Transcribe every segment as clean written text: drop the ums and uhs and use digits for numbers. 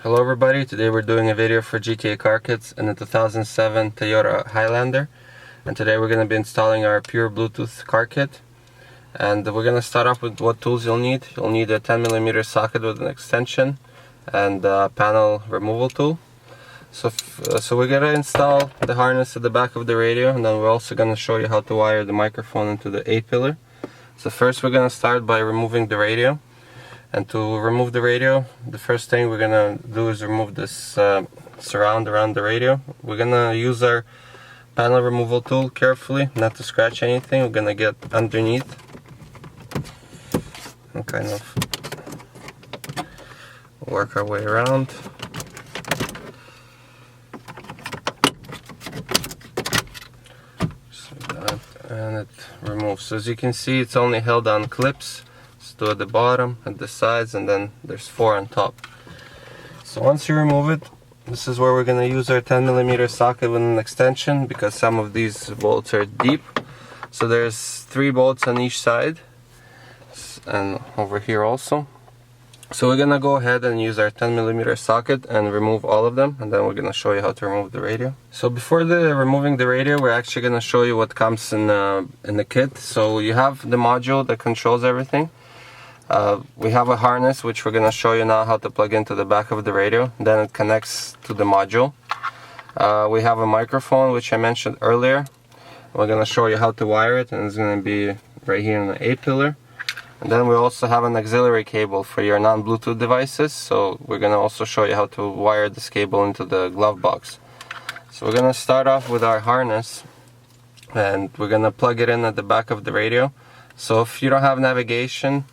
Hello everybody, today we're doing a video for GTA Car Kits in the 2007 Toyota Highlander, and today we're going to be installing our pure Bluetooth car kit. And we're going to start off with what tools you'll need. You'll need a 10mm socket with an extension and a panel removal tool. So we're going to install the harness at the back of the radio, and then we're also going to show you how to wire the microphone into the A-pillar. So first we're going to start by removing the radio. And to remove the radio, the first thing we're gonna do is remove this surround around the radio. We're gonna use our panel removal tool carefully, not to scratch anything. We're gonna get underneath and kind of work our way around. Just like that, and it removes. So as you can see, it's only held on clips. Two at the bottom, at the sides, and then there's 4 on top. So once you remove it, this is where we're going to use our 10mm socket with an extension, because some of these bolts are deep. So there's 3 bolts on each side, and over here also. So we're going to go ahead and use our 10mm socket and remove all of them, and then we're going to show you how to remove the radio. So before removing the radio, we're actually going to show you what comes in the kit. So you have the module that controls everything. We have a harness, which we're going to show you now how to plug into the back of the radio. Then it connects to the module. We have a microphone, which I mentioned earlier. We're going to show you how to wire it, and it's going to be right here in the A-pillar. And then we also have an auxiliary cable for your non-Bluetooth devices. So we're going to also show you how to wire this cable into the glove box. So we're going to start off with our harness, and we're going to plug it in at the back of the radio. So if you don't have navigation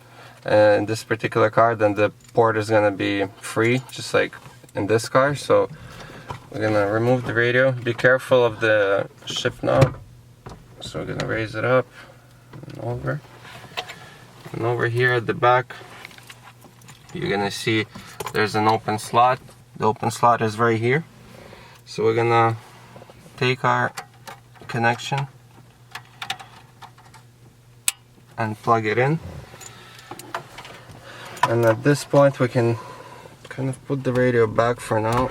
in this particular car, then the port is going to be free, just like in this car. So we're going to remove the radio. Be careful of the shift knob. So we're going to raise it up and over. And over here at the back, you're going to see there's an open slot. The open slot is right here. So we're going to take our connection and plug it in. And at this point we can kind of put the radio back for now.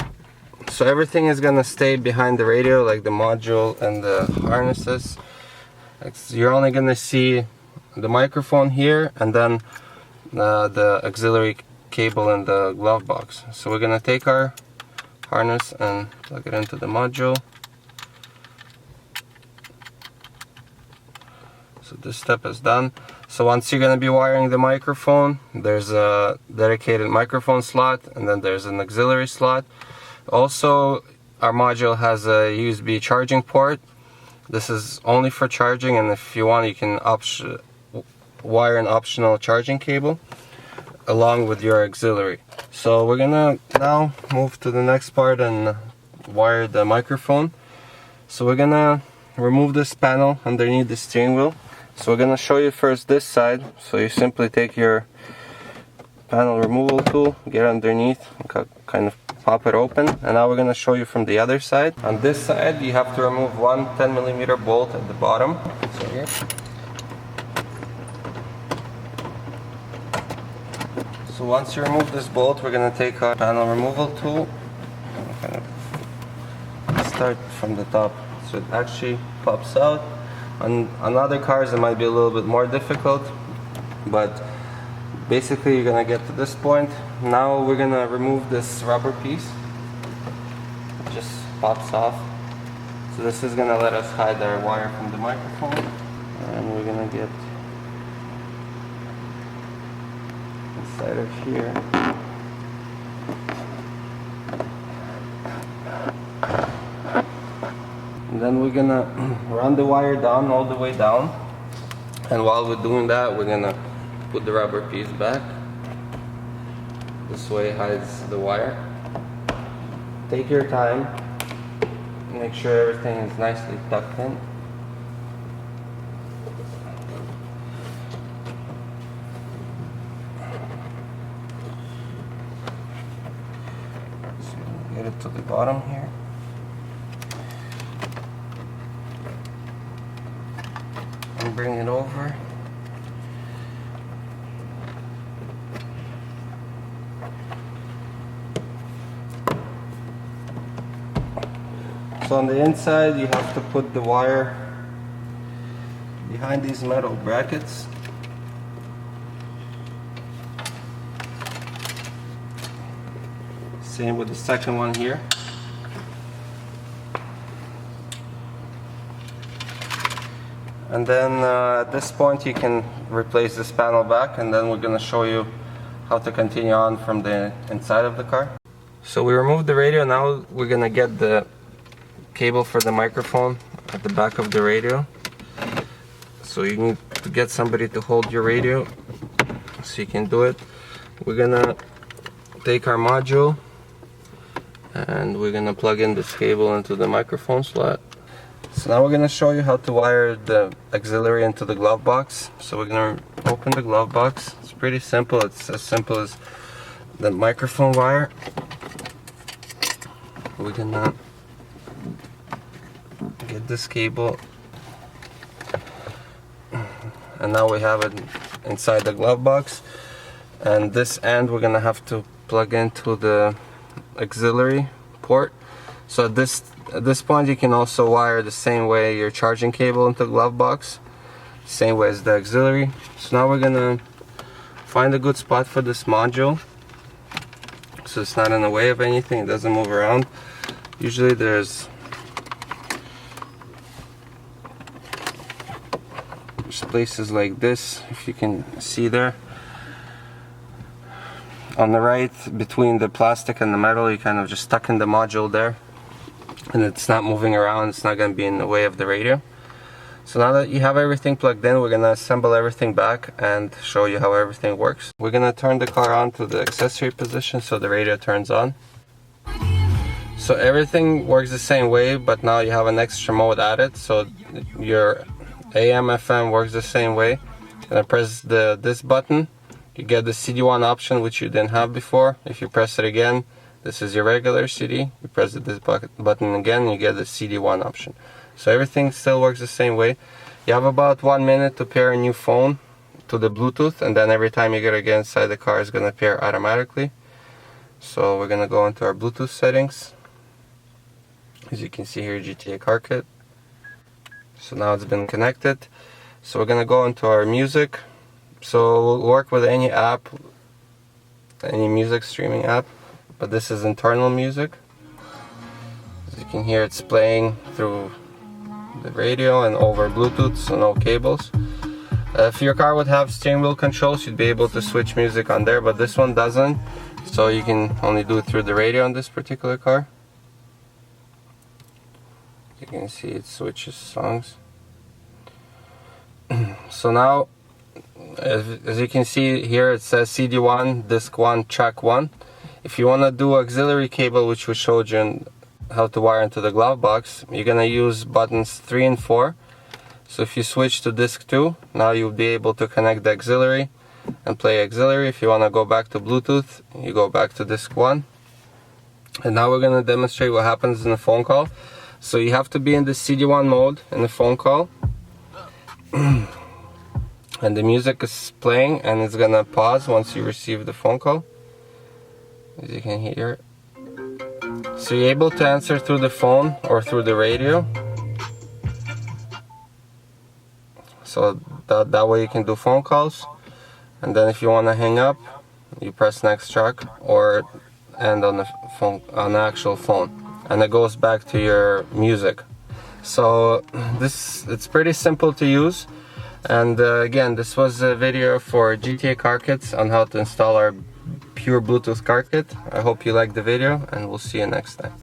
So everything is gonna stay behind the radio, like the module and the harnesses. You're only gonna see the microphone here, and then the auxiliary cable in the glove box. So we're gonna take our harness and plug it into the module. So this step is done. So once you're going to be wiring the microphone, there's a dedicated microphone slot, and then there's an auxiliary slot. Also, our module has a USB charging port. This is only for charging, and if you want, you can wire an optional charging cable along with your auxiliary. So we're going to now move to the next part and wire the microphone. So we're going to remove this panel underneath the steering wheel. So we're going to show you first this side. So you simply take your panel removal tool, get underneath, kind of pop it open, and now we're going to show you from the other side. On this side you have to remove one 10mm bolt at the bottom. So here. So once you remove this bolt, we're going to take our panel removal tool and kind of start from the top. So it actually pops out. On other cars it might be a little bit more difficult, but basically you're gonna get to this point. Now we're gonna remove this rubber piece. It just pops off. So this is gonna let us hide our wire from the microphone, and we're gonna get inside of here. And then we're gonna run the wire down, all the way down. And while we're doing that, we're gonna put the rubber piece back. This way it hides the wire. Take your time. Make sure everything is nicely tucked in. So get it to the bottom here. And bring it over. So on the inside you have to put the wire behind these metal brackets. Same with the second one here. And then at this point you can replace this panel back, and then we're going to show you how to continue on from the inside of the car. So we removed the radio. Now we're going to get the cable for the microphone at the back of the radio. So you need to get somebody to hold your radio so you can do it. We're going to take our module and we're going to plug in this cable into the microphone slot. So now we're going to show you how to wire the auxiliary into the glove box. So we're going to open the glove box. It's pretty simple. It's as simple as the microphone wire. We're going to get this cable, and now we have it inside the glove box. And this end we're going to have to plug into the auxiliary port. So at this point you can also wire the same way your charging cable into the glove box, same way as the auxiliary. So now we're gonna find a good spot for this module so it's not in the way of anything, it doesn't move around. Usually there's places like this, if you can see there. On the right, between the plastic and the metal, you kind of just stuck in the module there, and it's not moving around, it's not going to be in the way of the radio. So now that you have everything plugged in, we're going to assemble everything back and show you how everything works. We're going to turn the car on to the accessory position so the radio turns on. So everything works the same way, but now you have an extra mode added, so your AM FM works the same way. And I press this button, you get the CD1 option, which you didn't have before. If you press it again, this is your regular CD. You press this button again, you get the CD1 option. So everything still works the same way. You have about 1 minute to pair a new phone to the Bluetooth, and then every time you get inside the car, it's going to pair automatically. So we're going to go into our Bluetooth settings. As you can see here, GTA Car Kit. So now it's been connected. So we're going to go into our music. So we'll work with any app, any music streaming app, but this is internal music. As you can hear, it's playing through the radio and over Bluetooth, so no cables. If your car would have steering wheel controls, you'd be able to switch music on there, but this one doesn't, so you can only do it through the radio on this particular car. You can see it switches songs. So now, as you can see here, it says CD1, disc 1, track 1. If you want to do auxiliary cable, which we showed you how to wire into the glove box, you're going to use buttons 3 and 4. So if you switch to disc 2, now you'll be able to connect the auxiliary and play auxiliary. If you want to go back to Bluetooth, you go back to disc 1. And now we're going to demonstrate what happens in a phone call. So you have to be in the CD1 mode in the phone call. And the music is playing, and it's gonna pause once you receive the phone call, as you can hear. So you're able to answer through the phone or through the radio. So that way you can do phone calls. And then if you want to hang up, you press next track or end on the phone, on the actual phone, and it goes back to your music. So it's pretty simple to use. And again, this was a video for GTA Car Kits on how to install our pure Bluetooth car kit. I hope you liked the video, and we'll see you next time.